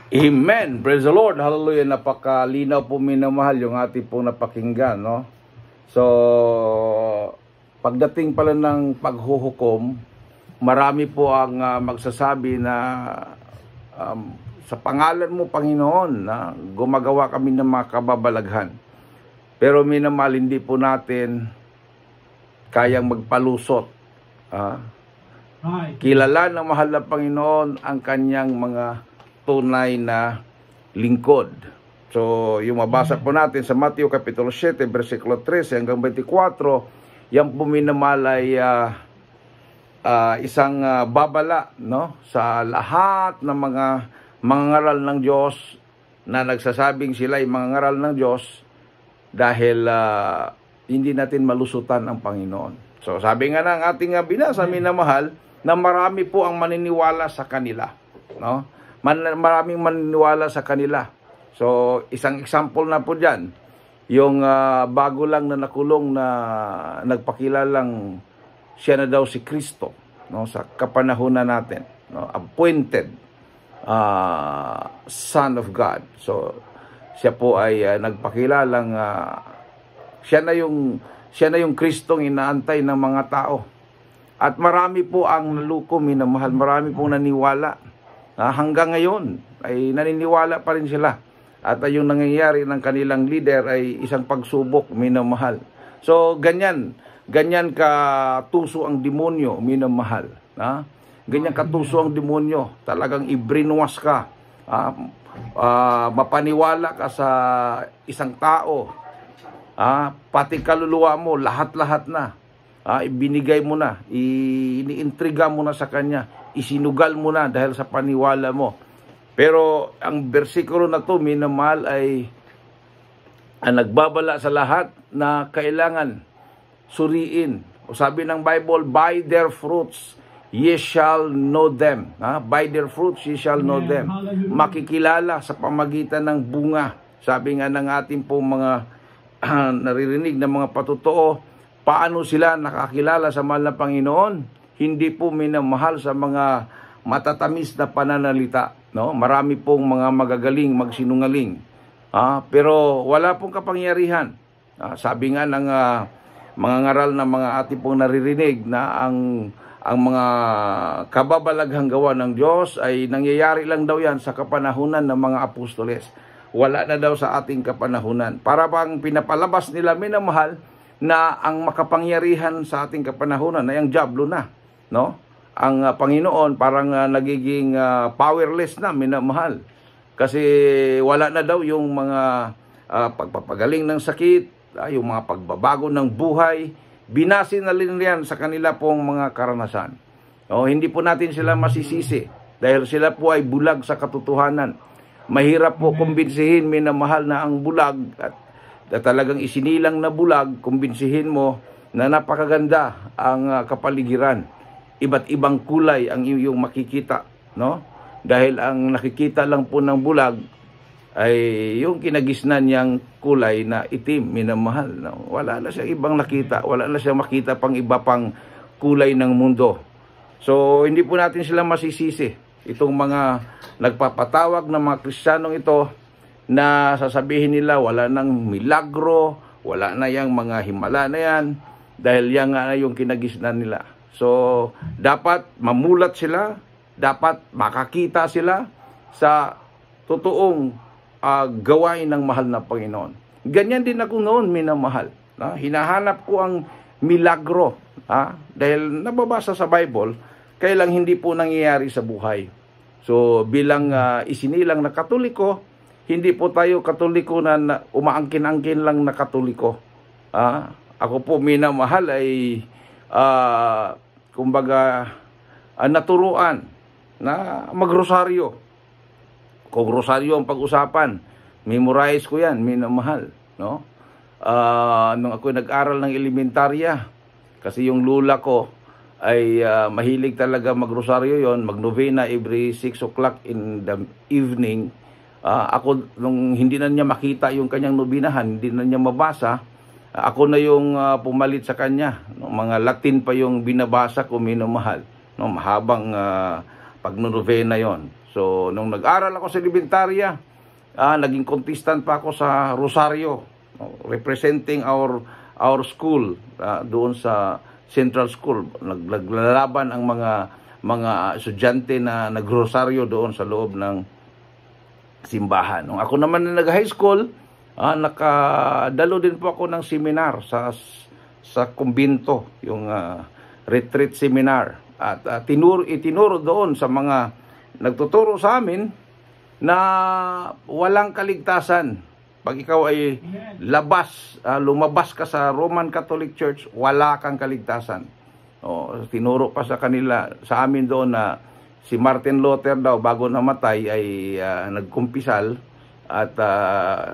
Amen. Praise the Lord. Hallelujah. Napakalinaw po minamahal yung ating pong napakinggan, no? So, pagdating pala ng paghuhukom, marami po ang magsasabi na sa pangalan mo, Panginoon, na gumagawa kami ng mga kababalaghan. Pero minamahal, hindi po natin kayang magpalusot. Kilala ng mahal na Panginoon ang kanyang mga tunay na lingkod. So, yung mabasa po natin sa Mateo Kapitulo 7, versikulo 13 hanggang 24, yan po minamahal ay isang babala, no? Sa lahat ng mga mangangaral ng Diyos na nagsasabing sila ay mangangaral ng Diyos dahil hindi natin malusutan ang Panginoon. So, sabi nga ng ating binasa, minamahal, na marami po ang maniniwala sa kanila, no? Maraming maniniwala sa kanila. So, isang example na po dyan, yung bago lang na nakulong na nagpakilalang siya na daw si Kristo, no, sa kapanahunan natin, no, appointed Son of God. So, siya po ay nagpakilalang siya na yung Kristong inaantay ng mga tao. At marami po ang naluko, minamahal, marami pong naniwala. Hanggang ngayon ay naniniwala pa rin sila. At yung nangyayari ng kanilang leader ay isang pagsubok, minamahal. So, ganyan katuso ang demonyo, minamahal. Ganyan katuso ang demonyo. Talagang ibrinwas ka. Mapaniwala ka sa isang tao. Pati kaluluwa mo, lahat-lahat na. Ibinigay mo na, iniintriga mo na sa kanya, isinugal mo na dahil sa paniwala mo. Pero ang bersikulo na to, minamahal, ay nagbabala sa lahat na kailangan suriin. O sabi ng Bible, by their fruits ye shall know them. By their fruits ye shall know them. Makikilala sa pamagitan ng bunga. Sabi nga ng ating pong mga naririnig ng mga patotoo, paano sila nakakilala sa mahal na Panginoon? Hindi po minamahal sa mga matatamis na pananalita, no? Marami pong mga magagaling magsinungaling. Pero wala pong kapangyarihan. Sabi nga ng mga ngaral na mga ating pong naririnig na ang mga kababalaghang gawa ng Diyos ay nangyayari lang daw yan sa kapanahunan ng mga apostoles. Wala na daw sa ating kapanahunan. Para bang pinapalabas nila, minamahal, na ang makapangyarihan sa ating kapanahunan ay ang diablo na, no? Ang Panginoon parang nagiging powerless na, minamahal. Kasi wala na daw yung mga pagpapagaling ng sakit, yung mga pagbabago ng buhay, binasin na rin yan sa kanila pong mga karanasan. Hindi po natin sila masisisi dahil sila po ay bulag sa katotohanan. Mahirap po kumbinsihin, minamahal, na ang bulag at talagang isinilang na bulag, kumbinsihin mo na napakaganda ang kapaligiran. Iba't ibang kulay ang iyong makikita, no? Dahil ang nakikita lang po ng bulag ay yung kinagisnan niyang kulay na itim, minamahal, no? Wala na siya ibang nakita, wala na siya makita pang iba pang kulay ng mundo. So, hindi po natin sila masisisi. Itong mga nagpapatawag ng mga Kristiyanong ito, na sasabihin nila wala nang milagro, wala na yung mga himala na yan, dahil yan nga yung kinagisnan nila. So, dapat mamulat sila, dapat makakita sila sa totoong gawain ng mahal na Panginoon. Ganyan din ako noon, minamahal. Hinahanap ko ang milagro, dahil nababasa sa Bible, kailang hindi po nangyayari sa buhay. So, bilang isinilang na Katoliko, hindi po tayo Katoliko na umaangkin-angkin lang na Katoliko. Ako po, minamahal, ay kumbaga naturuan na magrosaryo. Kung rosaryo ang pag-usapan, memorize ko yan, minamahal, no? Nung ako nag-aral ng elementarya, kasi yung lula ko ay mahilig talaga magrosaryo yon, magnovena every 6 o'clock in the evening. Ako, nung hindi na niya makita yung kanyang nobinahan, hindi na niya mabasa, ako na yung pumalit sa kanya. No, mga Latin pa yung binabasa ko, minamahal. No, mahabang pagnonovena yon. So, nung nag-aral ako sa elementarya, naging contestant pa ako sa Rosario, representing our school doon sa Central School. Naglalaban ang mga estudyante na nagrosaryo doon sa loob ng simbahan. Nung ako naman na nag-high school, nakadalo din po ako ng seminar sa kumbinto, yung retreat seminar. At itinuro doon sa mga nagtuturo sa amin na walang kaligtasan. Pag ikaw ay lumabas ka sa Roman Catholic Church, wala kang kaligtasan. Tinuro pa sa kanila, sa amin doon na si Martin Luther daw bago namatay ay nagkumpisal at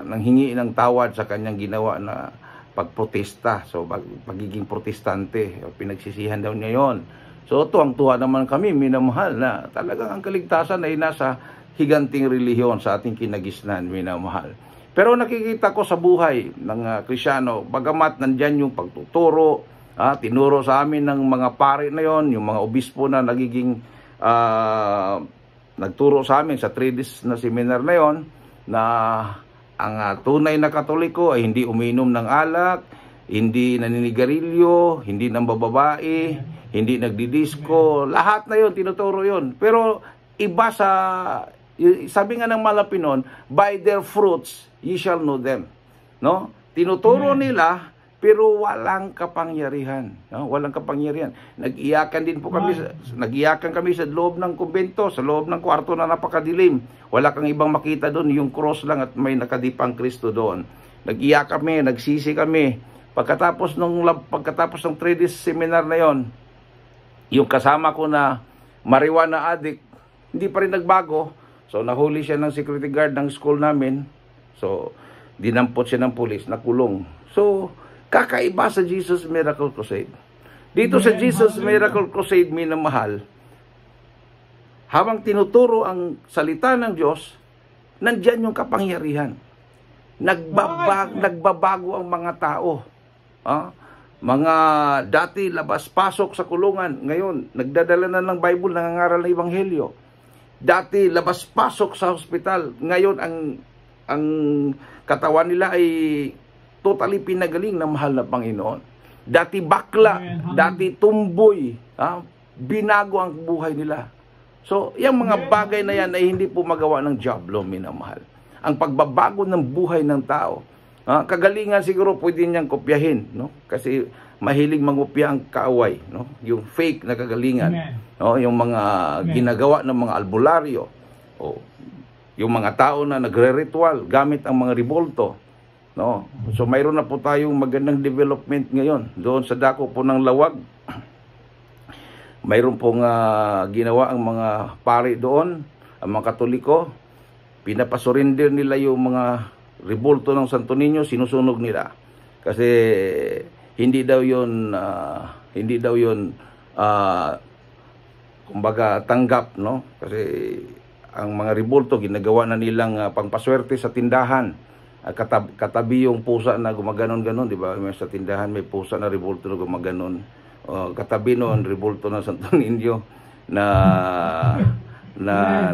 nanghingi ng tawad sa kanyang ginawa na pagprotesta. So pagiging protestante, pinagsisihan daw niya yon. So tuwang-tuwa naman kami, minamahal, na talagang ang kaligtasan ay nasa higanting relihiyon sa ating kinagisnan, minamahal. Pero nakikita ko sa buhay ng Kristyano, bagamat nandyan yung pagtuturo, tinuro sa amin ng mga pari na yon, yung mga obispo na nagiging nagturo sa amin sa 3 days na seminar na yon, na ang tunay na Katoliko ay hindi uminom ng alak, hindi naninigarilyo, hindi nambababae, hindi nagdidisco, lahat na yon tinuturo yon. Pero iba sabi nga ng Malapinon, by their fruits ye shall know them. No? Tinuturo nila pero walang kapangyarihan, no? Walang kapangyarihan. Nag-iyakan din po kami, nag-iyakan kami sa loob ng kumbento, sa loob ng kwarto na napakadilim. Wala kang ibang makita doon, yung cross lang at may nakadipang Kristo doon. Nag-iyak kami, nagsisi kami. Pagkatapos ng 3 days seminar na yon, yung kasama ko na marijuana addict, hindi pa rin nagbago. So nahuli siya ng security guard ng school namin. So dinampot siya ng pulis, nakulong. So kakaiba sa Jesus Miracle Crusade. Dito sa Jesus Miracle Crusade, minamahal, habang tinuturo ang salita ng Diyos, nandyan yung kapangyarihan. Nagbabago ang mga tao. Mga dati labas-pasok sa kulungan, ngayon nagdadala na ng Bible, nangangaral ng Ebanghelyo. Dati labas-pasok sa hospital, ngayon ang katawan nila ay totally pinagaling ng mahal na Panginoon. Dati bakla, dati tumboy, binago ang buhay nila. So, yung mga bagay na yan ay hindi po magawa ng diablo, minamahal. Ang pagbabago ng buhay ng tao, kagalingan siguro pwede niyang kopyahin, no? Kasi mahilig mangopya ang kaaway, no? Yung fake na kagalingan, no? Yung mga ginagawa ng mga albularyo, yung mga tao na nagre-ritual gamit ang mga ribolto, no? So mayroon na po tayong magandang development ngayon doon sa dako po ng Lawag. Mayroon pong ginawa ang mga pari doon, ang mga Katoliko, pinapasurinder nila yung mga ribolto ng Santo Niño, sinusunog nila. Kasi hindi daw yun kumbaga tanggap, no? Kasi ang mga ribolto ginagawa na nilang pangpaswerte sa tindahan. Katabi yung pusa na gumaganon-ganon, di ba? Sa tindahan may pusa na ribolto na gumaganon. Katabi noon ribolto ng Santo Niño na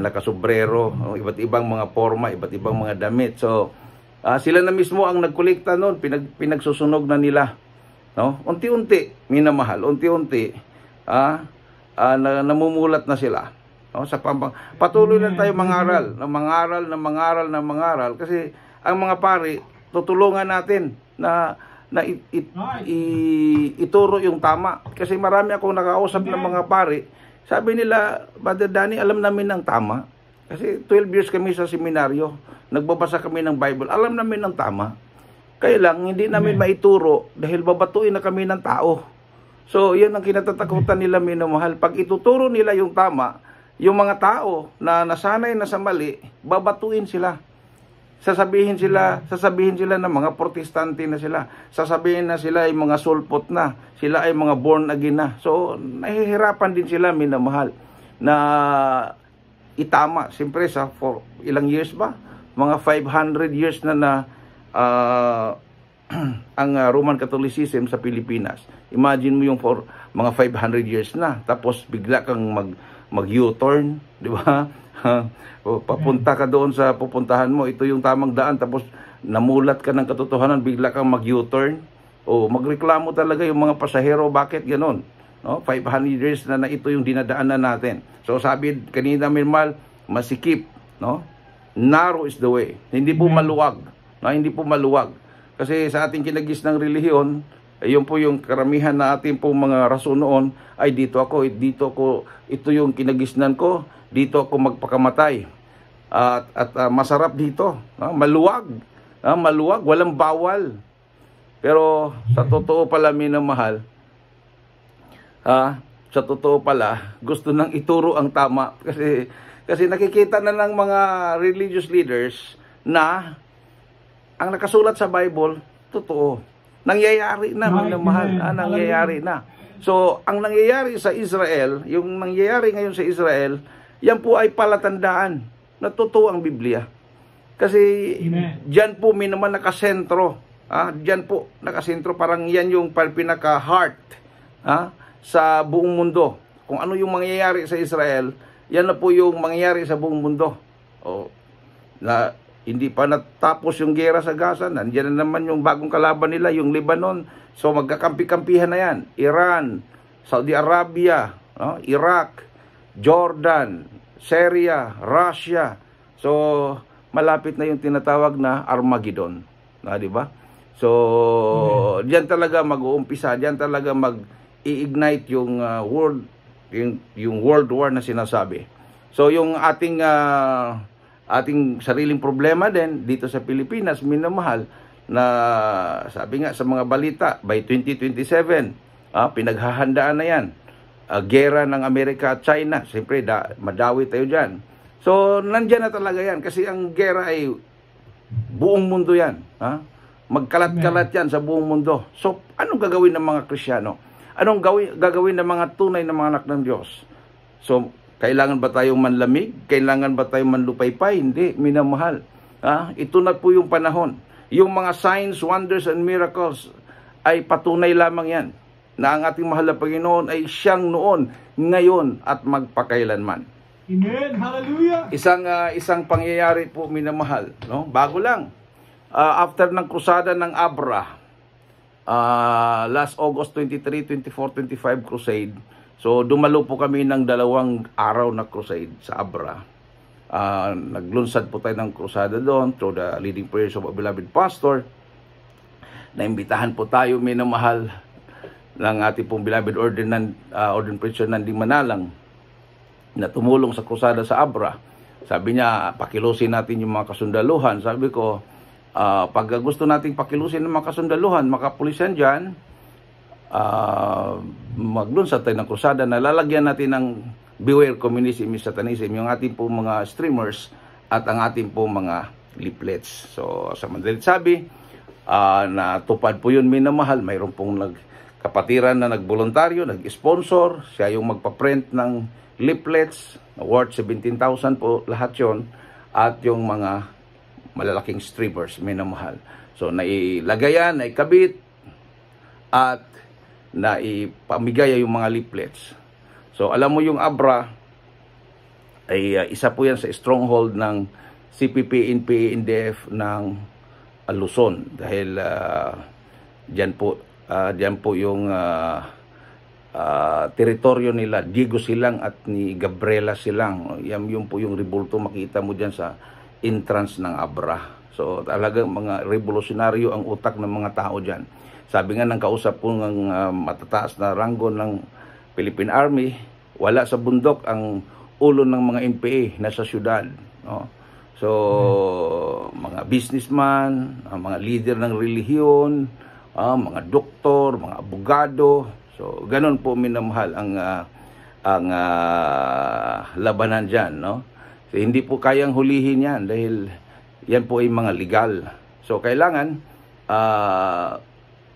nakasombrero, iba't ibang mga forma, iba't ibang mga damit. So sila na mismo ang nagkolekta noon, pinagsusunog na nila, no? Unti-unti, minamahal, unti-unti namumulat na sila, no? Patuloy lang tayo mangaral kasi ang mga pari tutulungan natin na ituro yung tama. Kasi marami akong nakausap ng mga pari, sabi nila, Brother Danny, alam namin ng tama. Kasi 12 years kami sa seminaryo, nagbabasa kami ng Bible, alam namin ng tama. Kaya lang, hindi namin maituro dahil babatuin na kami ng tao. So, yan ang kinatatakutan nila, minamahal. Pag ituturo nila yung tama, yung mga tao na nasanay na sa mali, babatuin sila. Sasabihin sila na mga protestante na sila. Sasabihin na sila ay mga sulpot na. Sila ay mga born again na. So, nahihirapan din sila, minamahal, na itama. Siyempre, ilang years ba? Mga 500 years na ang Roman Catholicism sa Pilipinas. Imagine mo yung mga 500 years na. Tapos bigla kang mag-U-turn, di ba? O, papunta ka doon sa pupuntahan mo, ito yung tamang daan, tapos namulat ka ng katotohanan, bigla kang mag-U-turn. O magreklamo talaga yung mga pasahero, bakit ganon? No? 500 years na ito yung dinadaanan natin. So sabi kanina, Mirmal, masikip, no? Narrow is the way. Hindi po maluwag. No? Hindi po maluwag. Kasi sa ating kinagis ng relihiyon, yun po yung karamihan na ating po mga rason noon, ay dito ako, ito yung kinagisnan ko, dito ako magpakamatay. At masarap dito. No? Maluwag. Maluwag, walang bawal. Pero sa totoo pala, minamahal, sa totoo pala, gusto nang ituro ang tama. Kasi nakikita na ng mga religious leaders na ang nakasulat sa Bible, totoo. Nangyayari na, minamahal. Nangyayari na. So, ang nangyayari sa Israel, yung nangyayari ngayon sa Israel, yan po ay palatandaan na totoo ang Biblia. Kasi diyan po naman nakasentro. Diyan po nakasentro, parang yan yung pinaka-heart sa buong mundo. Kung ano yung mangyayari sa Israel, yan na po yung mangyayari sa buong mundo. Na hindi pa natapos yung gera sa Gaza, nandiyan na naman yung bagong kalaban nila, yung Lebanon. So magkakampi-kampihan na yan. Iran, Saudi Arabia, Iraq, Jordan, Syria, Russia. So malapit na yung tinatawag na Armageddon. Di ba? So diyan talaga mag-uumpisa, diyan talaga mag-i-ignite yung world war na sinasabi. So yung ating sariling problema din dito sa Pilipinas, minamahal, na sabi nga sa mga balita, by 2027, pinaghahandaan na yan. Gera ng Amerika at China, siyempre madawi tayo dyan. So nandyan na talaga yan, kasi ang gera ay buong mundo yan. Magkalat-kalat yan sa buong mundo. So anong gagawin ng mga Kristiyano? Anong gagawin ng mga tunay na mga anak ng Diyos? So kailangan ba tayong manlamig? Kailangan ba tayong manlupaypay? Hindi, minamahal. Ito na po yung panahon. Yung mga signs, wonders, and miracles ay patunay lamang yan na ang ating mahal na Panginoon ay siyang noon, ngayon, at magpakailanman. Amen! Hallelujah! Isang pangyayari po, minamahal. No? Bago lang. After ng krusada ng Abra, last August 23, 24, 25 crusade, so dumalo po kami ng 2 araw na crusade sa Abra. Naglunsad po tayo ng krusada doon through the leading prayers of a beloved pastor. Naimbitahan po tayo, minamahal, ng ating pong beloved ordained preacher Nanding Manalang na tumulong sa krusada sa Abra. Sabi niya, pakilusin natin yung mga kasundaluhan. Sabi ko, pag gusto nating pakilusin ng mga kasundaluhan, makapulisan dyan, maglunsad tayo ng krusada na lalagyan natin ng Beware Communism is Satanism, yung ating po mga streamers at ang ating po mga leaflets. So sa madalit sabi, natupad po yun, minamahal. Mayroon pong kapatiran na nagboluntaryo, nag-sponsor, siya yung magpa-print ng leaflets, worth 17,000 po lahat yon, at yung mga malalaking streamers, minamahal. So nailagayan, naikabit, at naipamigay yung mga leaflets. So alam mo yung Abra ay isa po yan sa stronghold ng CPP, NPA, NDF ng Luzon, dahil diyan po yung teritoryo nila, Diego Silang at ni Gabriela Silang. Yung po yung rebulto, makita mo diyan sa entrance ng Abra. So talagang mga revolusyonaryo ang utak ng mga tao diyan. Sabi nga ng kausap po ng matataas na ranggo ng Philippine Army, wala sa bundok ang ulo ng mga NPA, nasa syudad. No? So, mga businessman, mga leader ng relihiyon, mga doktor, mga abogado. So, ganun po, minamahal, ang labanan dyan. No? So, hindi po kayang hulihin yan dahil yan po ay mga legal. So, kailangan,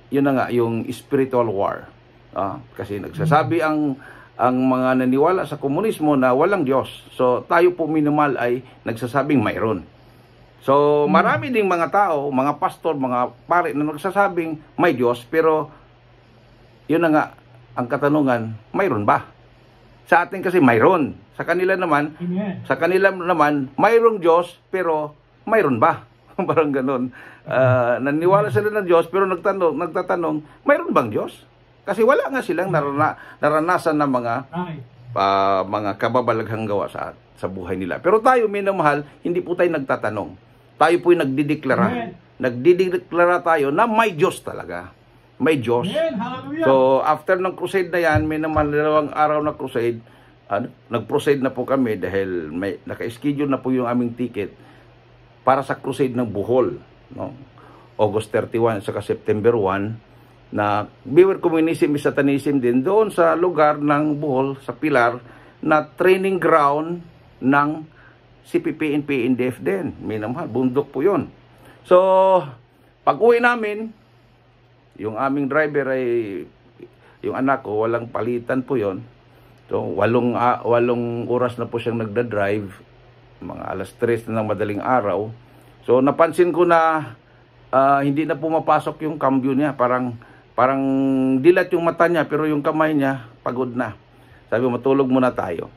yun na nga, yung spiritual war. Kasi nagsasabi ang mga naniwala sa komunismo na walang Diyos. So tayo po, minimal, ay nagsasabing mayroon. So marami ding mga tao, mga pastor, mga pare na nagsasabing may Diyos, pero yun na nga ang katanungan, mayroon ba? Sa atin kasi mayroon. Sa kanila naman, mayroong Diyos, pero mayroon ba? Parang ganun. Naniwala sila ng Diyos, pero nagtatanong, mayroon bang Diyos? Kasi wala nga silang naranasan ng mga kababalaghang gawa sa buhay nila. Pero tayo, minamahal, hindi po tayo nagtatanong. Tayo po'y nagdideklara. Nagdideklara tayo na may Diyos talaga. May Diyos. So, after ng crusade na yan, may naman 2 araw na crusade, nag-proceed na po kami dahil naka-schedule na po yung aming ticket para sa crusade ng Bohol. No? August 31 saka September 1, na Beware Communism is Satanism din doon sa lugar ng Bohol, sa Pilar, na training ground ng CPP and PNDF din. May naman, bundok po yun. So, pag-uwi namin, yung aming driver ay, yung anak ko, walang palitan po yon. So, 8 oras na po siyang nagda-drive, mga alas 3 na ng madaling araw. So, napansin ko na hindi na pumapasok yung cambio niya. Parang dilat yung mata niya, pero yung kamay niya, pagod na. Sabi, matulog muna tayo.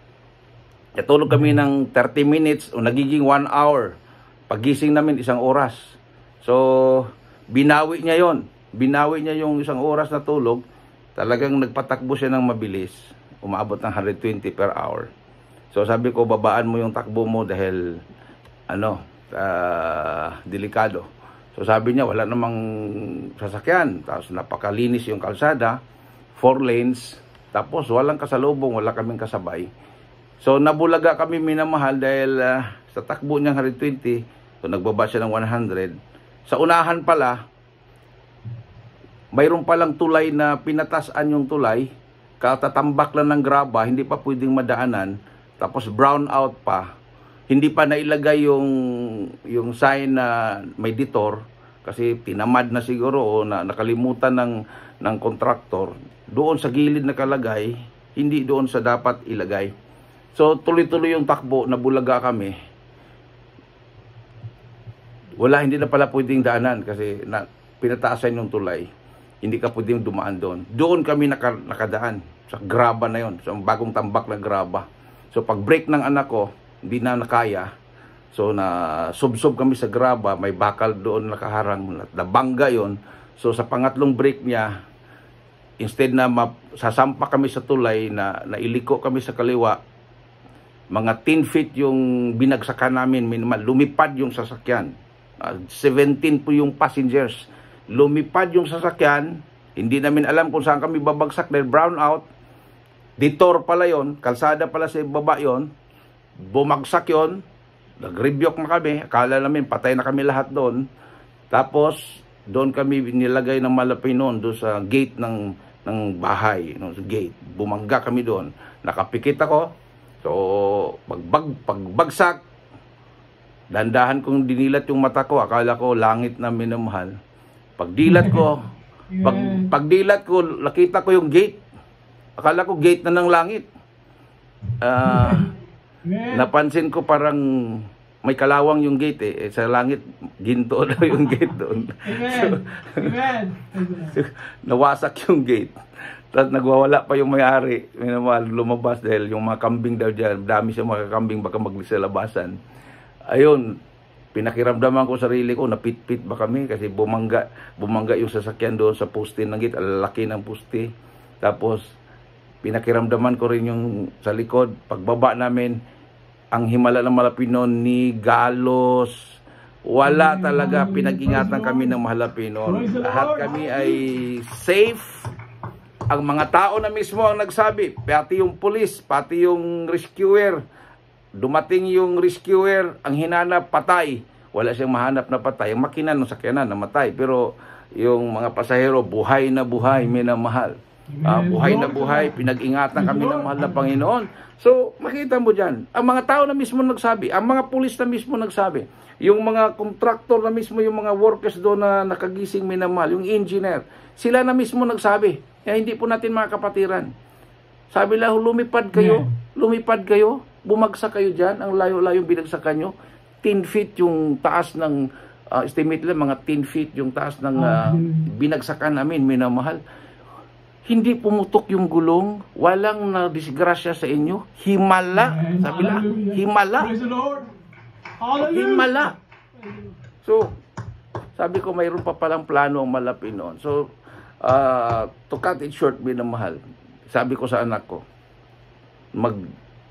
Natulog kami ng 30 minutes o nagiging 1 hour. Pagising namin 1 oras. So, binawi niya yon. Binawi niya yung 1 oras na tulog. Talagang nagpatakbo siya ng mabilis. Umabot ng 120 per hour. So sabi ko, babaan mo yung takbo mo dahil delikado. So sabi niya, wala namang sasakyan. Tapos napakalinis yung kalsada, 4 lanes. Tapos walang kasalubong, wala kaming kasabay. So nabulaga kami, minamahal, dahil sa takbo niyang 120, so nagbaba siya ng 100. Sa unahan pala, mayroon palang tulay na pinatasan yung tulay, katatambak lang ng graba, hindi pa pwedeng madaanan, tapos brown out pa. Hindi pa nailagay yung sign na may detour, kasi tinamad na siguro o nakalimutan ng kontraktor. Doon sa gilid nakalagay, hindi doon sa dapat ilagay. So tuloy-tuloy yung takbo, nabulaga kami. Hindi na pala pwedeng daanan kasi pinataasan yung tulay. Hindi ka pwedeng dumaan doon. Doon kami nakadaan sa graba na yon, sa bagong tambak na graba. So pag break ng anak ko, hindi na nakaya. So na subsob kami sa graba, may bakal doon nakaharang, nabangga yon. So sa pangatlong break niya, instead na sasampa kami sa tulay, na iliko kami sa kaliwa, mga 10 feet yung binagsakan namin, lumipad yung sasakyan. 17 po yung passengers. Lumipad yung sasakyan, hindi namin alam kung saan kami babagsak dahil brown out. Detour pala yon, kalsada pala sa baba yon. Bumagsak yon, nag-rebuke na kami, akala namin patay na kami lahat doon. Tapos doon kami nilagay ng malapinon doon sa gate ng bahay, sa gate. Bumangga kami doon, nakapikit ako. So pagbagsak, dandahan kong dinilat yung mata ko, akala ko langit na minamahal. Pagdilat ko, nakita ko yung gate. Akala ko gate na ng langit. Napansin ko parang may kalawang yung gate eh. Sa langit, ginto daw yung gate doon. So, nawasak yung gate. Tapos nagwawala pa yung may-ari. Lumabas dahil yung mga kambing daw dyan, dami siya mga kambing, baka maglisa labasan. Ayun, pinakiramdaman ko sarili ko, napit-pit ba kami kasi bumangga yung sasakyan doon sa poste ng gate, alaki ng poste. Tapos pinakiramdaman ko rin yung sa likod, pagbaba namin, ang himala ng malapinon ni galos. Wala talaga, pinag-ingatan kami ng malapinon. Lahat kami ay safe. Ang mga tao na mismo ang nagsabi, pati yung police, pati yung rescuer. Dumating yung rescuer, ang hinanap patay. Wala siyang mahanap na patay. Ang makina ng sakyanan namatay. Pero yung mga pasahero, buhay na buhay, minamahal. Buhay na buhay, pinag-ingatan kami ng mahal na Panginoon. So, makita mo dyan, ang mga tao na mismo nagsabi, ang mga pulis na mismo nagsabi, yung mga kontraktor na mismo, yung mga workers doon na nakagising, minamahal, yung engineer, sila na mismo nagsabi. Kaya hindi po natin mga kapatiran. Sabi lang, lumipad kayo, bumagsak kayo dyan, ang layo-layo binagsakan nyo, 10 feet yung taas ng, estimate lang, mga 10 feet yung taas ng binagsakan namin, minamahal. Hindi pumutok yung gulong, walang nadisgrasya sa inyo. Himala, sabi lang, himala. Praise the Lord. Hallelujah. Himala. So, sabi ko mayroon pa palang plano ang Malapi noon. So, to cut it short, minamahal, sabi ko sa anak ko,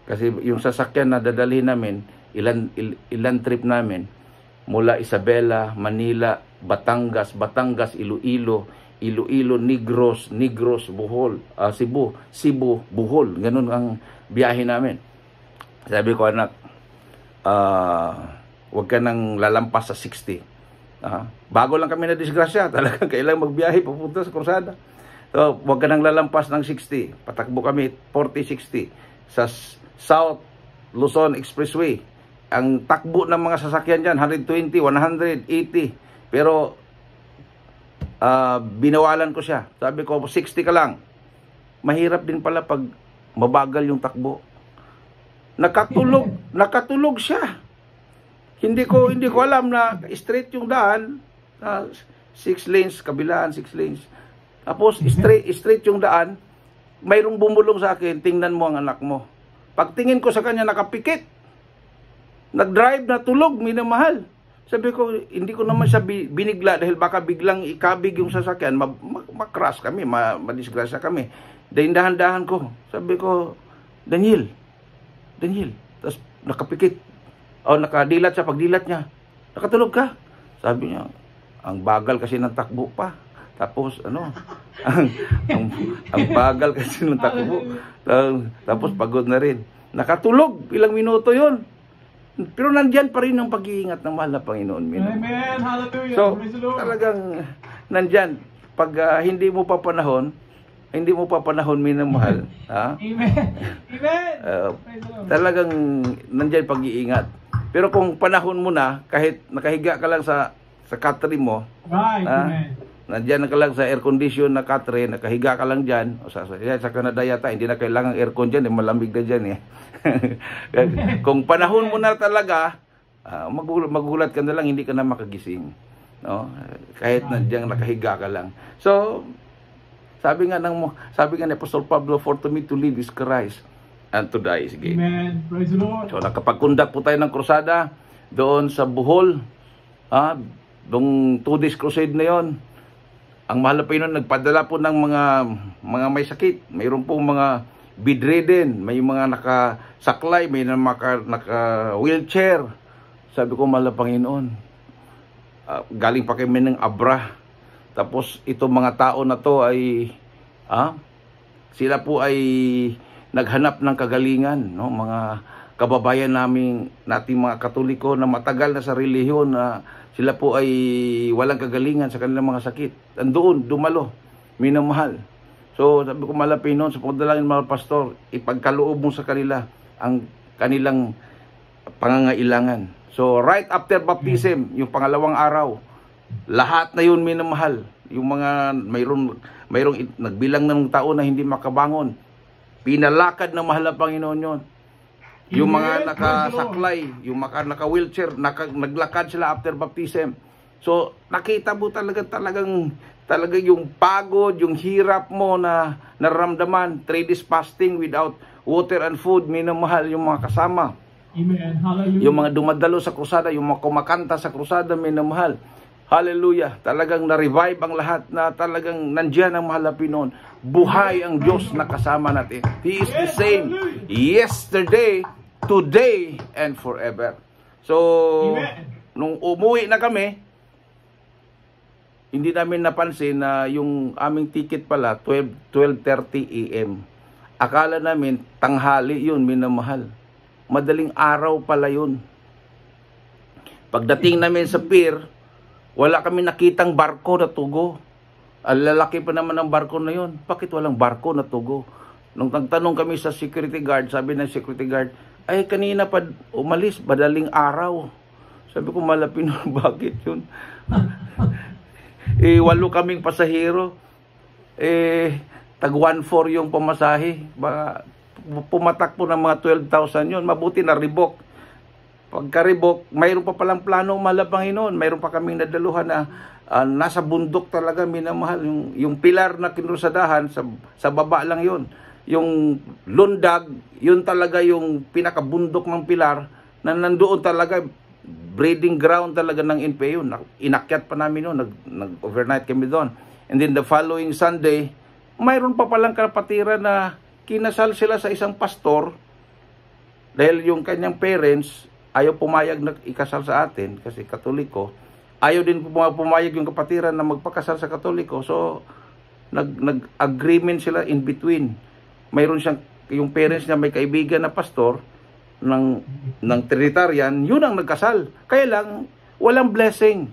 kasi yung sasakyan na dadalhin namin, ilan trip namin, mula Isabela, Manila, Batangas, Iloilo, Negros, Bohol, Cebu, Bohol. Ganun ang biyahe namin. Sabi ko, anak, huwag ka nang lalampas sa 60. Bago lang kami na disgrasya, talagang kailangan magbiyahe papunta sa Krusada. So, huwag ka nang lalampas ng 60. Patakbo kami 40-60 sa South Luzon Expressway. Ang takbo ng mga sasakyan dyan, 120, 180. Pero, binawalan ko siya. Sabi ko, 60 ka lang. Mahirap din pala pag mabagal yung takbo. Nakatulog siya. Hindi ko alam na straight yung daan, 6 lanes kabilaan, 6 lanes. Tapos straight yung daan, mayroong bumulong sa akin, tingnan mo ang anak mo. Pagtingin ko sa kanya, nakapikit. Nag-drive na tulog, minamahal. Sabi ko, hindi ko naman siya binigla dahil baka biglang ikabig yung sasakyan, makras kami, madisgrasya kami. Dahil dahan-dahan ko. Sabi ko, Daniel. Tapos nakapikit. Nakadilat siya, pagdilat niya. Nakatulog ka? Sabi niya, ang bagal kasi ng takbo pa. Tapos, ang bagal kasi ng takbo. Tapos pagod na rin. Nakatulog, ilang minuto yun. Pero nandyan pa rin ang pag-iingat ng mahal na Panginoon. Amen. Hallelujah. So, Praise the Lord. talagang nandyan. Pag hindi mo pa panahon, minamahal. Amen. Praise the Lord. Talagang nandyan pag-iingat. Pero kung panahon mo na, kahit nakahiga ka lang sa katre mo, Right. Amen. nandyan ka lang sa air condition na katre, nakahiga ka lang dyan, sa Canada yata, hindi na kailangan aircon dyan, malamig na dyan eh. Kung panahon mo na talaga, magulat ka na lang, hindi ka na makagising. No? Kahit nandiyan nakahiga ka lang. So, sabi nga ni Apostol Pablo, for to me to live is Christ and to die is gain. Amen. Praise the Lord. So, nakapagkundak po tayo ng krusada doon sa Bohol. Doong 2 days crusade na yon. Ang mahal na Panginoon nagpadala po ng mga may sakit. Mayroon po mga bedridden, may mga nakasaklay, may naka-wheelchair. Sabi ko, mahal na Panginoon, galing pa kami ng Abra. Tapos itong mga tao na to ay sila po ay naghanap ng kagalingan, no? Mga kababayan nating mga Katoliko na matagal na sa relihiyon na sila po ay walang kagalingan sa kanilang mga sakit. Andoon, dumalo, minamahal. So, sabi ko, mahal na Panginoon, sa pagdalangin mga pastor, ipagkaloob mo sa kanila ang kanilang pangangailangan. So, right after baptism, yung pangalawang araw, lahat na yun minamahal. Yung mga mayroong nagbilang ng tao na hindi makabangon, pinalakad ng mahal na Panginoon yun. Yung mga nakasaklay, yung mga naka-wheelchair, naglakad sila after baptism. So, nakita mo talagang yung pagod, yung hirap mo na nararamdaman, 3 days fasting without water and food, minamahal yung mga kasama. Amen. Hallelujah. Yung mga dumadalo sa krusada, yung mga kumakanta sa krusada, minamahal. Hallelujah. Talagang na-revive ang lahat na talagang nandiyan ang mahal na Panginoon. Buhay ang Diyos na kasama natin. He is the same yesterday, today, and forever. So, nung umuwi na kami, hindi namin napansin na yung aming ticket pala 12:30 AM. Akala namin tanghali yun, minamahal. Madaling araw pala yun. Pagdating namin sa pier, wala kami nakitang barko na tugo. Ang lalaki pa naman ng barko na yun. Bakit walang barko na tugo? Nung nagtanong kami sa security guard, sabi ng security guard, ay kanina pa umalis, madaling araw. Sabi ko, malapin, bakit yun? 8 kaming pasahero. Tag 1,400 yung pamasahe. Baka pumatak po ng mga 12,000 yun. Mabuti na ribok. pagkaribok, mayroon pa palang plano mahal na Panginoon. Mayroon pa kaming nadaluhan na nasa bundok talaga, minamahal. Yung pilar na kinrusadahan, sa baba lang yon. Yung lundag, yun talaga yung pinakabundok ng pilar na nandoon talaga, breeding ground talaga ng NPA yun. Inakyat pa namin yun, nag-overnight kami doon. And then the following Sunday, mayroon pa palang kapatiran na kinasal sila sa isang pastor dahil yung kanyang parents ayaw pumayag na ikasal sa atin kasi Katoliko. Ayaw din pumayag yung kapatiran na magpakasal sa Katoliko. So, nag-agreement sila in between. Mayroon siyang, yung parents niya may kaibigan na pastor ng Trinitarian, yun ang nagkasal. Kaya lang, walang blessing.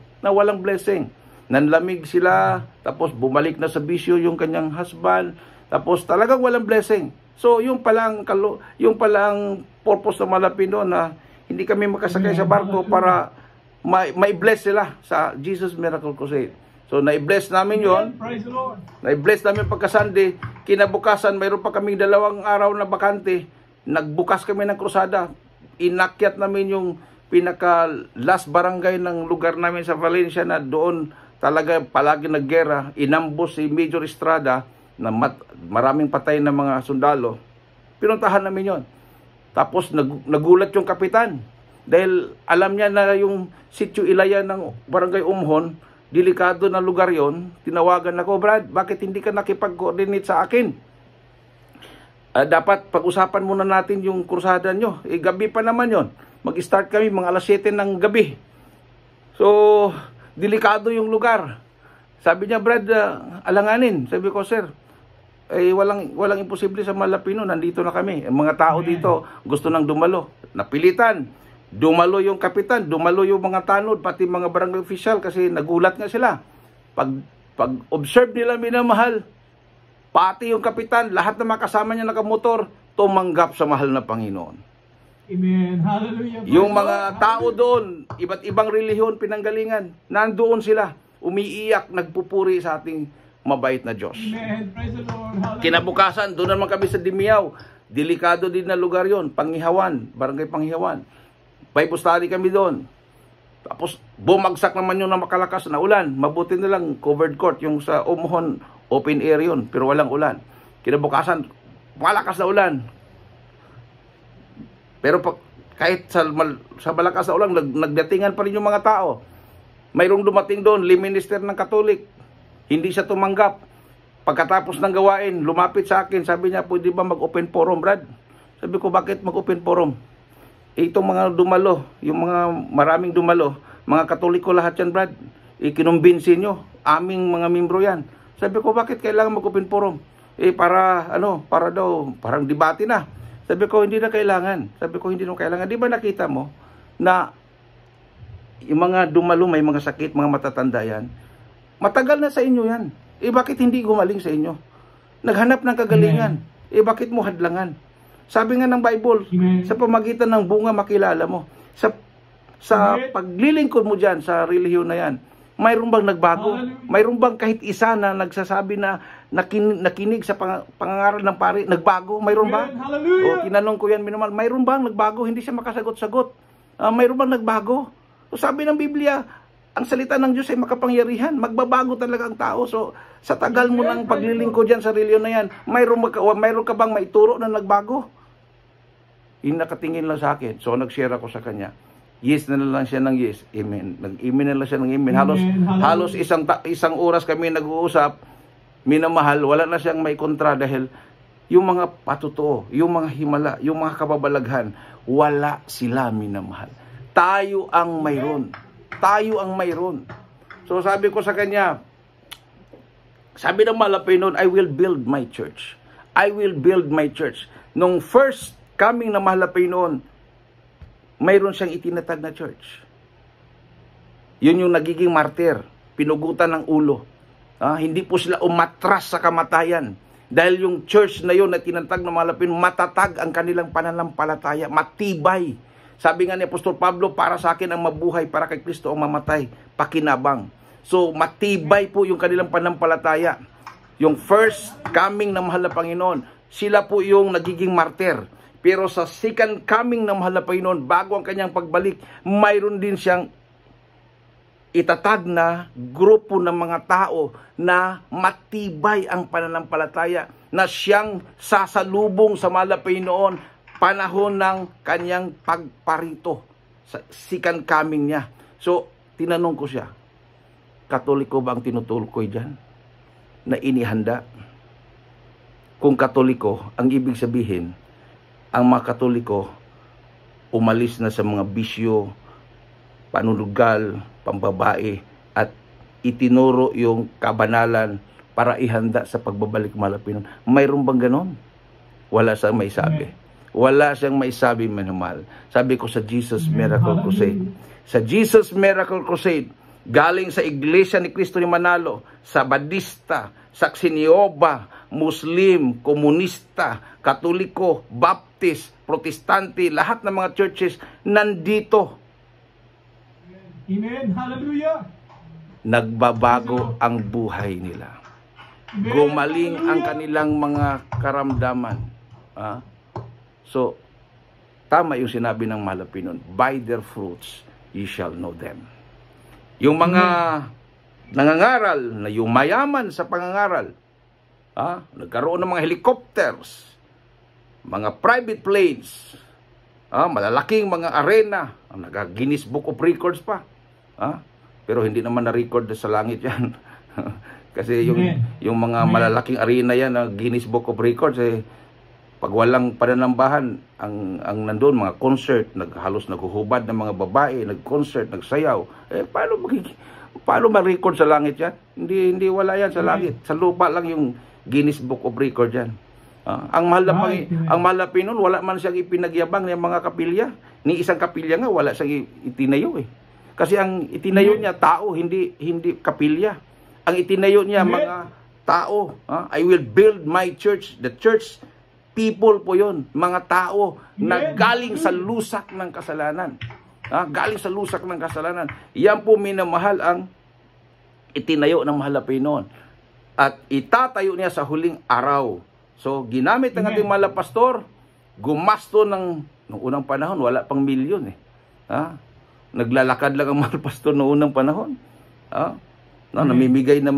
Nanlamig sila, tapos bumalik na sa bisyo yung kanyang husband, tapos talagang walang blessing. So, yung palang purpose na malapit doon na hindi kami makasakay sa barko para ma-bless sila sa Jesus Miracle Crusade. So, na-bless namin yon. Praise the Lord. Na-bless namin pagka-Sunday. Kinabukasan, mayroon pa kaming 2 araw na bakante. Nagbukas kami ng krusada. Inakyat namin yung pinaka-last barangay ng lugar namin sa Valencia na doon talaga palagi naggera. Inambos si Major Estrada na maraming patay na mga sundalo. Pinuntahan namin yon. Tapos nagulat yung kapitan. Dahil alam niya na yung sitio Ilaya ng Barangay Umhon, delikado na lugar yon. Tinawagan ako, Brad, bakit hindi ka nakipag-coordinate sa akin? Dapat pag-usapan muna natin yung krusada nyo. Gabi pa naman yon. Mag-start kami mga alas 7 ng gabi. So, delikado yung lugar. Sabi niya, Brad, alanganin. Sabi ko, sir, walang imposible sa Malapino. Nandito na kami. Mga tao dito gusto nang dumalo. Napilitan. Dumalo yung kapitan, dumalo yung mga tanod, pati mga barangay official kasi nagulat nga sila. Pag-observe nila, minamahal, pati yung kapitan, lahat ng mga kasama niya nakamotor, tumanggap sa mahal na Panginoon. Amen. Hallelujah. Yung mga tao doon, iba't ibang relihiyon, pinanggalingan, nandoon sila, umiiyak, nagpupuri sa ating mabait na Diyos. Amen. Praise the Lord. Hallelujah. Kinabukasan, doon naman kami sa Dimiao. Delikado din na lugar yon, Panghihawan, barangay Panghihawan. Bible study kami doon. Tapos bumagsak naman yung makalakas na ulan. Mabuti na lang covered court. Yung sa Umhon, open air yun, pero walang ulan. Kinabukasan, malakas na ulan. Pero kahit sa malakas na ulan, nagdatingan pa rin yung mga tao. Mayroong dumating doon, minister ng Katolik. Hindi siya tumanggap. Pagkatapos ng gawain, lumapit sa akin. Sabi niya, pwede ba mag-open forum, Brad? Sabi ko, bakit mag-open forum? Itong mga dumalo, yung mga maraming dumalo, mga Katoliko lahat yan, Brad. Ikinumbinsin nyo, aming mga membro yan. Sabi ko, bakit kailangan mag-open forum? Para daw, parang debate na. Sabi ko, hindi na kailangan. Di ba nakita mo na yung mga dumalo, may mga sakit, mga matatanda yan? Matagal na sa inyo yan. Bakit hindi gumaling sa inyo? Naghanap ng kagalingan. Bakit mo hadlangan? Sabi nga ng Bible, sa pamagitan ng bunga makilala mo. Sa paglilingkod mo dyan, sa relihiyon na yan, mayroon bang nagbago? Mayroon bang kahit isa na nagsasabi na nakinig sa pangangaral ng pari, nagbago? Mayroon ba? O tinanong ko yan, minumal, mayroon bang nagbago? Hindi siya makasagot-sagot. Mayroon bang nagbago? So sabi ng Biblia, ang salita ng Diyos ay makapangyarihan. Magbabago talaga ang tao. So sa tagal mo ng paglilingkod dyan sa relihiyon na yan, mayroon ka bang maituro na nagbago? Yung nakatingin lang sa akin. So, nag-share ako sa kanya. Yes na lang siya ng yes. Amen. Nag-amen na lang siya ng amen. Halos isang oras kami nag-uusap. Minamahal, wala na siyang may kontra dahil yung mga patutuo, yung mga himala, yung mga kababalaghan, wala sila minamahal. Tayo ang mayroon. Tayo ang mayroon. So, sabi ko sa kanya, sabi ng Malapino, I will build my church. I will build my church. Nung first coming na Malapay noon, mayroon siyang itinatag na church. Yun yung nagiging martir, pinugutan ng ulo. Hindi po sila umatras sa kamatayan. Dahil yung church na yun na tinatag ng Malapay, matatag ang kanilang pananampalataya, matibay. Sabi nga ni Apostol Pablo, para sa akin ang mabuhay, para kay Kristo ang mamatay, pakinabang. So matibay po yung kanilang pananampalataya. Yung first coming na mahal na Panginoon, sila po yung nagiging martir. Pero sa second coming ng mahal na Panginoon, bago ang kanyang pagbalik, mayroon din siyang itatag na grupo ng mga tao na matibay ang pananampalataya, na siyang sasalubong sa mahal na Panginoon panahon ng kanyang pagparito, sa second coming niya. So, tinanong ko siya, Katoliko ba ang tinutukoy dyan na inihanda? Kung Katoliko, ang ibig sabihin, ang mga Katoliko umalis na sa mga bisyo, panunugal, pambabae, at itinuro yung kabanalan para ihanda sa pagbabalik mahal na Panginoon. Mayroon bang ganon? Wala siyang may sabi. Wala siyang may sabi, manumahal. Sabi ko sa Jesus Miracle Crusade. Sa Jesus Miracle Crusade, galing sa Iglesia ni Cristo ni Manalo, sa Badista, Saksi ni Jehovah, Muslim, Komunista, Katoliko, Baptist, Protestante, lahat ng mga churches nandito. Amen. Hallelujah. Nagbabago ang buhay nila. Gumaling ang kanilang mga karamdaman. So, tama yung sinabi ng mahal na Panginoon, by their fruits ye shall know them. Yung mga nangangaral na yung mayaman sa pangangaral, nagkaroon ng mga helicopters, mga private planes, malalaking mga arena, nag-Guinness Book of Records pa. Pero hindi naman na-record sa langit yan. Kasi yung mga malalaking arena yan, Guinness Book of Records, pag walang pananambahan, ang nandun, mga concert, halos naghuhubad ng mga babae, nag-concert, nagsayaw, paano ma-record sa langit yan? Hindi wala yan sa langit. Sa lupa lang yung Guinness Book of Record yan. Ang mahal na Panginoon, wala man siyang ipinagyabang ng mga kapilya. Ni isang kapilya nga, wala siyang itinayo eh. Kasi ang itinayo niya, tao, hindi kapilya. Ang itinayo niya, mga tao. I will build my church. The church people po yun. Mga tao na galing sa lusak ng kasalanan. Galing sa lusak ng kasalanan. Yan po minamahal ang itinayo ng mahal na Panginoon. At itatayo niya sa huling araw. So, ginamit ng ating mahal na pastor, gumasto ng unang panahon, wala pang milyon eh. Naglalakad lang ang mahal pastor noong unang panahon. Namimigay ng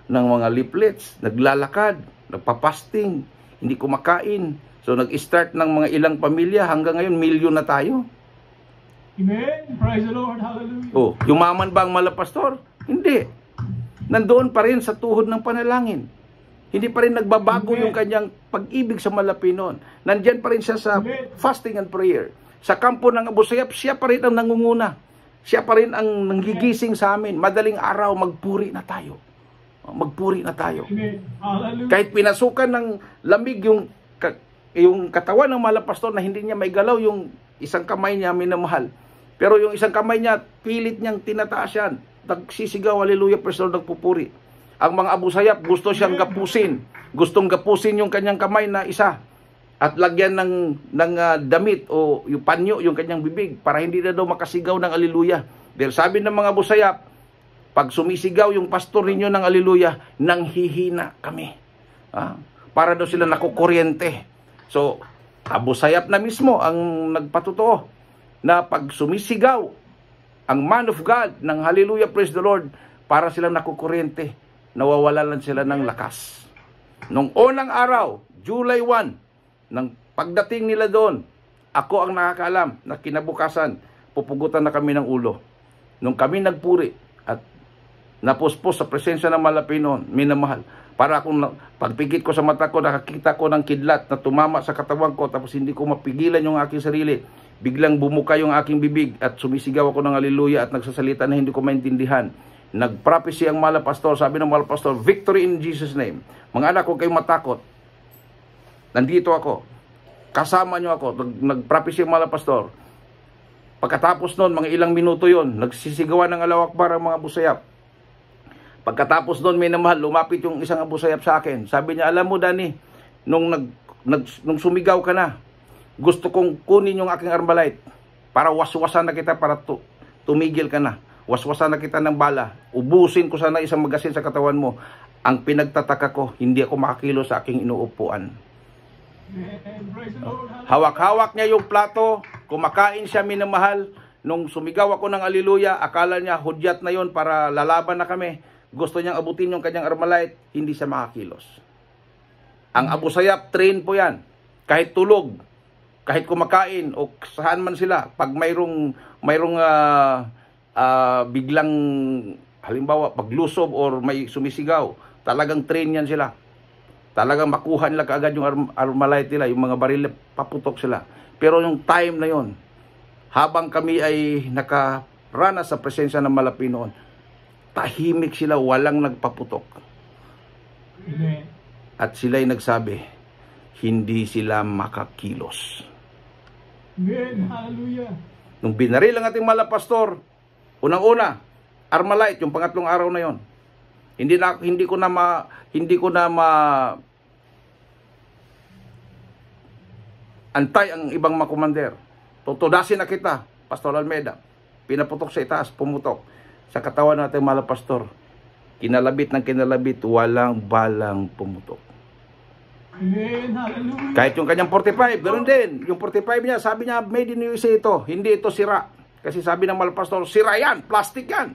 mga leaflets, naglalakad, nagpapasting, hindi kumakain. So, nag-start ng mga ilang pamilya, hanggang ngayon, milyon na tayo. Amen. Praise the Lord. Hallelujah. Yumaman ba ang mahal na pastor? Hindi. Nandoon pa rin sa tuhod ng panalangin. Hindi pa rin nagbabago yung kanyang pag-ibig sa mahal na Panginoon. Nandyan pa rin siya sa fasting and prayer. Sa kampo ng Abu Sayyaf, siya pa rin ang nangunguna. Siya pa rin ang nanggigising sa amin. Madaling araw, magpuri na tayo. Magpuri na tayo. Kahit pinasukan ng lamig yung katawan ng mahal na pastor na hindi niya maigalaw yung isang kamay niya, minamahal. Pero yung isang kamay niya, pilit niyang tinataas yan. Nagsisigaw, hallelujah, praise the Lord, nagpupuri. Ang mga Abu Sayyaf, gusto siyang gapusin. Gustong gapusin yung kanyang kamay na isa. At lagyan ng damit o yung panyo, yung kanyang bibig, para hindi na daw makasigaw ng hallelujah. Dahil sabi ng mga Abu Sayyaf, pag sumisigaw yung pastor ninyo ng hallelujah, nanghihina kami. Para daw sila nakukuryente. So, Abu Sayyaf na mismo ang nagpatotoo na pag sumisigaw ang man of God ng hallelujah, praise the Lord, para silang nakukuryente. Nawawalan sila ng lakas. Nung unang araw, July 1, nang pagdating nila doon, ako ang nakakaalam na kinabukasan, pupugutan na kami ng ulo. Nung kami nagpuri at napuspos sa presensya ng mahal na Panginoon, minamahal, para akong pagpikit ko sa mata ko, nakakita ko ng kidlat na tumama sa katawan ko, tapos hindi ko mapigilan yung aking sarili. Biglang bumuka yung aking bibig at sumisigaw ako ng hallelujah at nagsasalita na hindi ko maintindihan. Nagprophecy ang mahal na pastor, sabi ng mahal na pastor, victory in Jesus' name. Mga anak, huwag kayong matakot. Nandito ako. Kasama nyo ako. Nagprophecy ang mahal na pastor. Pagkatapos nun, mga ilang minuto yon, nagsisigawan ng Allahu Akbar ang mga Abu Sayyaf. Pagkatapos nun, may namahal, lumapit yung isang Abu Sayyaf sa akin. Sabi niya, alam mo Danny, nung sumigaw ka na, gusto kong kunin yung aking armalite para waswasan na kita, para tumigil ka na. Waswasan na kita ng bala. Ubusin ko sana isang magasin sa katawan mo. Ang pinagtataka ko, hindi ako makakilo sa aking inuupuan. Amen. Praise the Lord. Hallelujah. Hawak-hawak niya yung plato, kumakain siya, minamahal. Nung sumigaw ako ng aleluya, akala niya hudyat na yon para lalaban na kami. Gusto niyang abutin yung kanyang Armalite, hindi siya makakilos. Ang Abu Sayyaf, train po yan. Kahit tulog, kahit kumakain, o saan man sila, pag mayroong biglang, halimbawa, paglusob or may sumisigaw, talagang train yan sila. Talagang makuha nila kaagad yung Armalite nila, yung mga baril, paputok sila. Pero yung time na yon, habang kami ay nakaranas sa presensya ng malapi noon, tahimik sila, walang nagpaputok. Amen. At sila'y nagsabi, hindi sila makakilos. Amen. Hallelujah. Nung binaril ang ating malapastor, unang-una, Armalite, yung pangatlong araw na yon. Hindi ko na antay ang ibang mga komander. Tutudasin na kita, Pastor Almeida. Pinaputok sa itaas, pumutok. Sa katawan natin malapastor, kinalabit ng kinalabit, walang balang pumutok. Amen. Hallelujah. Kahit yung kanyang 45, ganoon din. Yung 45 niya, sabi niya, made in USA ito. Hindi ito sira. Kasi sabi ng malapastor, sira yan, plastic yan.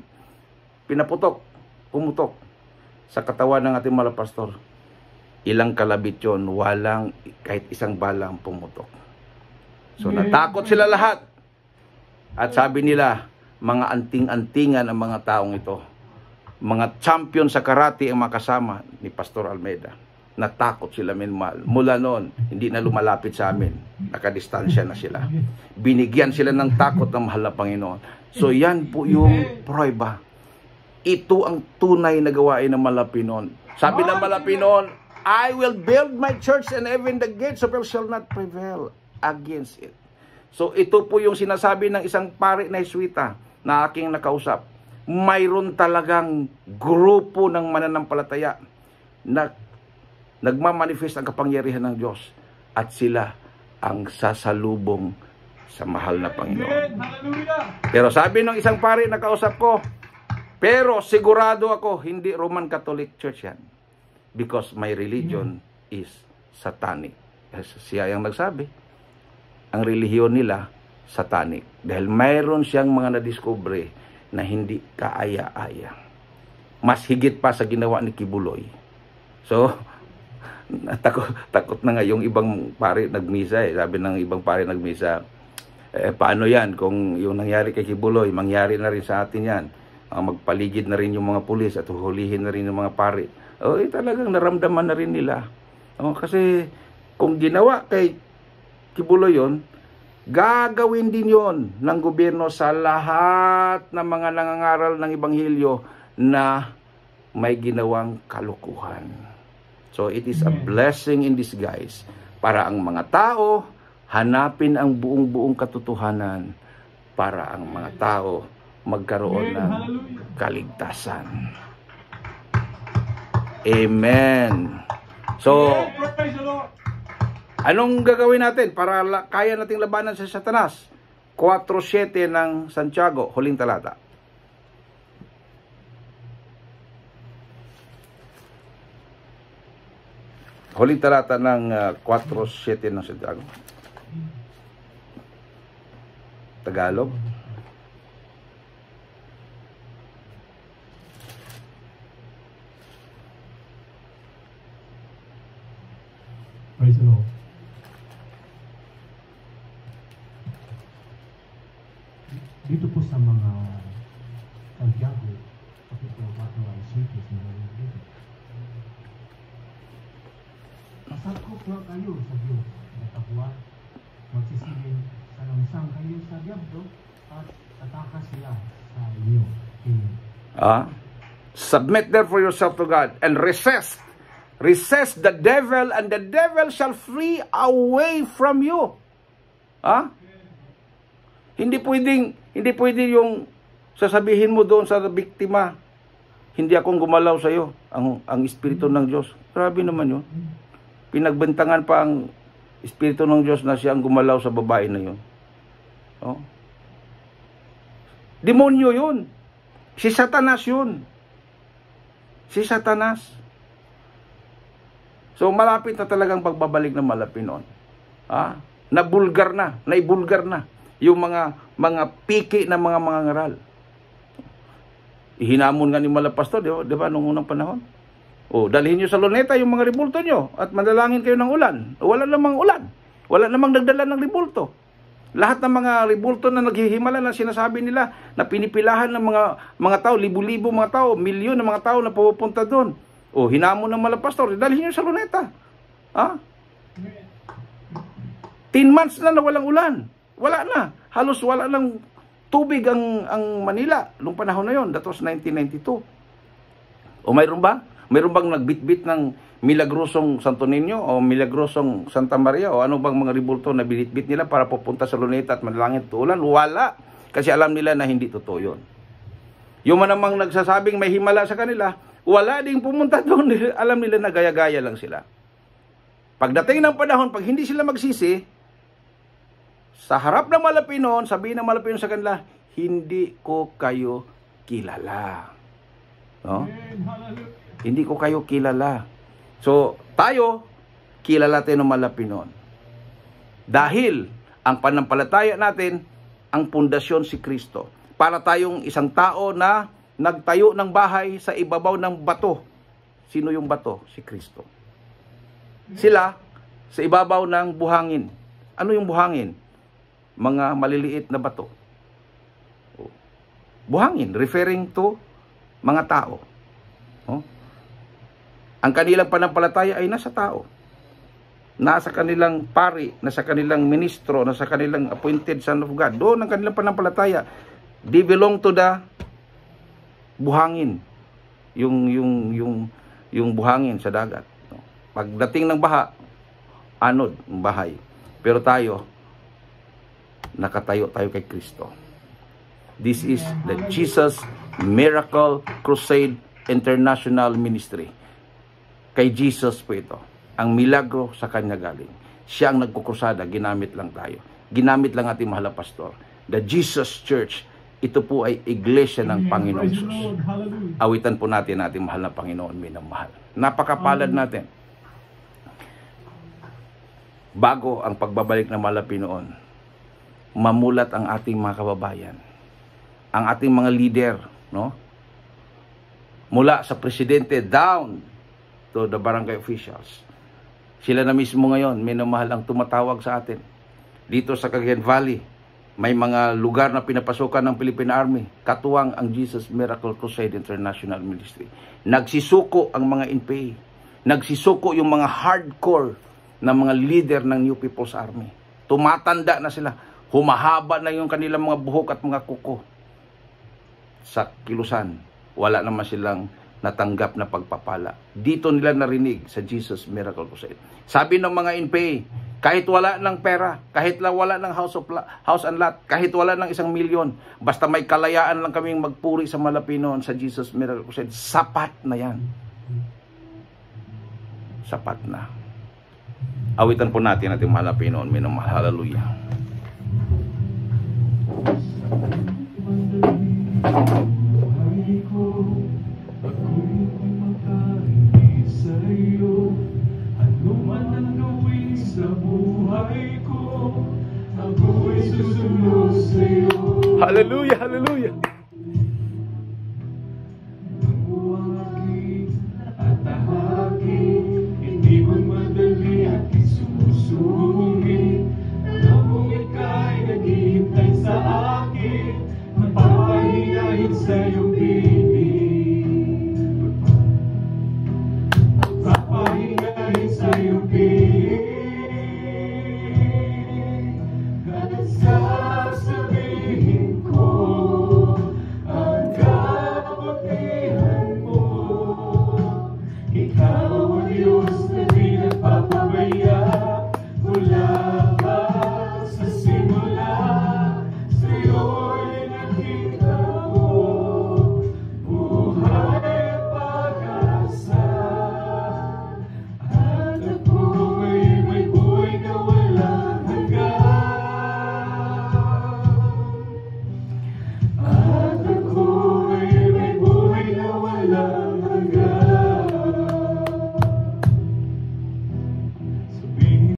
Pinaputok, pumutok. Sa katawan ng ating malapastor, ilang kalabit yon, walang kahit isang balang pumutok. So natakot sila lahat. At sabi nila, mga anting-antingan ang mga taong ito. Mga champion sa karate ang makasama ni Pastor Almeida. Natakot sila minmal. Mula noon, hindi na lumalapit sa amin. Nakadistansya na sila. Binigyan sila ng takot ng mahal na Panginoon. So yan po yung prueba. Ito ang tunay na gawain ng malapi noon. Sabi ng malapi noon, I will build my church and even the gates of hell shall not prevail against it. So ito po yung sinasabi ng isang pari na Jesuita na aking nakausap. Mayroon talagang grupo ng mananampalataya na nagmamanifest ang kapangyarihan ng Diyos at sila ang sasalubong sa mahal na Panginoon. Pero sabi ng isang pari na kausap ko, pero sigurado ako, hindi Roman Catholic Church yan. Because my religion is satanic. Siya yung nagsabi. Ang relihiyon nila, satanic. Dahil mayroon siyang mga nadiskubre na hindi kaaya-aya. Mas higit pa sa ginawa ni Kibuloy. So, takot na nga yung ibang pari nagmisa eh. Sabi ng ibang pari nagmisa, paano yan? Kung yung nangyari kay Kibuloy, mangyari na rin sa atin yan. Magpaligid na rin yung mga pulis at huhulihin na rin yung mga pari. Talagang naramdaman na rin nila. Kasi kung ginawa kay Kibuloy yun, gagawin din yon ng gobyerno sa lahat ng mga nangangaral ng Ebanghelyo na may ginawang kalukuhan. So it is a blessing in disguise para ang mga tao hanapin ang buong katotohanan para ang mga tao magkaroon ng kaligtasan. Amen. So, anong gagawin natin para kaya nating labanan sa Satanas? 4:7 ng Santiago, huling talata. Huling talata ng 4:7 ng Santiago. Tagalog. Praise the Lord. Dito po sa mga Santiago, kapitulo 4 ay 7 sa mga dito. Masakop na kayo sa Diyos na tapuan, magsisilin sa langsang kayo sa diablo at tatakas sila sa inyo. Amen. Submit therefore yourself to God and resist the devil, and the devil shall flee away from you. Hindi pwedeng yung sasabihin mo doon sa biktima, hindi akong gumalaw sa iyo, ang Espiritu ng Diyos. Grabe naman yun. Pinagbentangan pa ang Espiritu ng Diyos na siya ang gumalaw sa babae na yun. Demonyo yun. Si Satanas yun. Si Satanas. So malapit na talagang pagbabalik ng Malapinon. Naibulgar na yung mga piki na mga ngaral. Ihinamon nga ni Malapastor, di ba, nung unang panahon? Dalhin nyo sa Luneta yung mga ribulto nyo at manalangin kayo ng ulan. Wala namang ulan. Wala namang nagdala ng ribulto. Lahat ng mga ribulto na naghihimala na sinasabi nila na pinipilahan ng mga tao, libu-libo mga tao, milyon ng mga tao na pupunta doon. Hinamon ng Malapastor, dalhin nyo sa Luneta. 10 months na walang ulan. Wala na. Halos wala ng tubig ang Manila nung panahon na yon. That was 1992. Mayroon ba? Mayroon bang nagbitbit ng Milagrosong Santo Niño o Milagrosong Santa Maria o ano bang mga ribulto na binitbit nila para pupunta sa Luneta at manalangin at ulan? Wala. Kasi alam nila na hindi totoo yun. Yung manamang nagsasabing may himala sa kanila, wala ding pumunta doon. Alam nila na gaya-gaya lang sila. Pagdating ng panahon, pag hindi sila magsisi, sa harap ng Malapinon, sabihin ng Malapinon sa kanila, hindi ko kayo kilala. No? Hindi ko kayo kilala. So, tayo, kilala tayo ng Malapinon. Dahil, ang panampalataya natin, ang pundasyon si Kristo. Para tayong isang tao na nagtayo ng bahay sa ibabaw ng bato. Sino yung bato? Si Kristo. Sila, sa ibabaw ng buhangin. Ano yung buhangin? Mga maliliit na bato. Buhangin, referring to mga tao. Ang kanilang panampalataya ay nasa tao. Nasa kanilang pari, nasa kanilang ministro, nasa kanilang appointed son of God. Doon ang kanilang panampalataya. They belong to the buhangin. Yung buhangin sa dagat. Pagdating ng baha, anod, bahay. Pero tayo, nakatayo tayo kay Kristo. This is the Jesus Miracle Crusade International Ministry. Kay Jesus po ito. Ang milagro sa kanya galing. Siya ang nagkukrusada, ginamit lang tayo. Ginamit lang ating mahal na pastor. The Jesus Church, ito po ay iglesia ng Panginoon Jesus. Awitan po natin ating mahal na Panginoon, minamahal. Napakapalad natin. Bago ang pagbabalik ng Malapinoon, mamulat ang ating mga kababayan, ang ating mga leader, no? Mula sa presidente down to the barangay officials. Sila na mismo ngayon, minamahal, ang tumatawag sa atin. Dito sa Cagayan Valley, may mga lugar na pinapasukan ng Philippine Army. Katuwang ang Jesus Miracle Crusade International Ministry. Nagsisuko ang mga NPA. Nagsisuko yung mga hardcore na mga leader ng New People's Army. Tumatanda na sila. Humahaba na yung kanilang mga buhok at mga kuko. Sa kilusan, wala naman silang natanggap na pagpapala. Dito nila narinig sa Jesus Miracle Crusade. Sabi ng mga NPA, kahit wala ng pera, kahit wala ng house and lot, kahit wala ng 1 milyon, basta may kalayaan lang kaming magpuri sa Malapinon sa Jesus Miracle Crusade, sapat na yan. Sapat na. Awitan po natin ating Malapinon, minamahal. Hallelujah. Hallelujah, hallelujah.